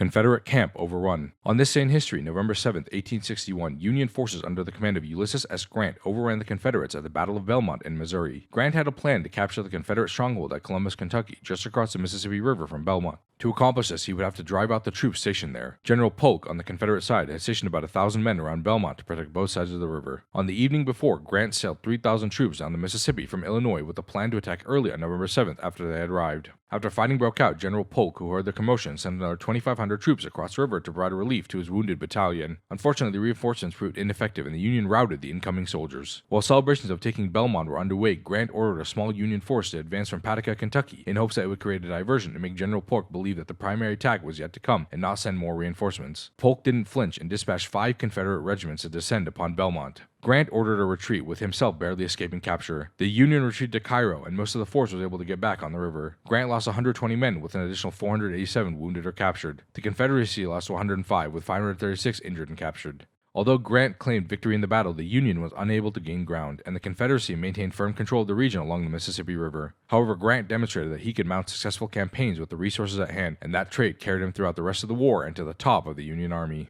Confederate camp overrun. On this day in history, November 7, 1861, Union forces under the command of Ulysses S. Grant overran the Confederates at the Battle of Belmont in Missouri. Grant had a plan to capture the Confederate stronghold at Columbus, Kentucky, just across the Mississippi River from Belmont. To accomplish this, he would have to drive out the troops stationed there. General Polk, on the Confederate side, had stationed about 1,000 men around Belmont to protect both sides of the river. On the evening before, Grant sailed 3,000 troops down the Mississippi from Illinois with a plan to attack early on November 7th after they had arrived. After fighting broke out, General Polk, who heard the commotion, sent another 2,500 troops across the river to provide relief to his wounded battalion. Unfortunately, the reinforcements proved ineffective and the Union routed the incoming soldiers. While celebrations of taking Belmont were underway, Grant ordered a small Union force to advance from Paducah, Kentucky, in hopes that it would create a diversion and make General Polk believe that the primary attack was yet to come and not send more reinforcements. Polk didn't flinch and dispatched 5 Confederate regiments to descend upon Belmont. Grant ordered a retreat, with himself barely escaping capture. The Union retreated to Cairo, and most of the force was able to get back on the river. Grant lost 120 men, with an additional 487 wounded or captured. The Confederacy lost 105, with 536 injured and captured. Although Grant claimed victory in the battle, the Union was unable to gain ground, and the Confederacy maintained firm control of the region along the Mississippi River. However, Grant demonstrated that he could mount successful campaigns with the resources at hand, and that trait carried him throughout the rest of the war and to the top of the Union Army.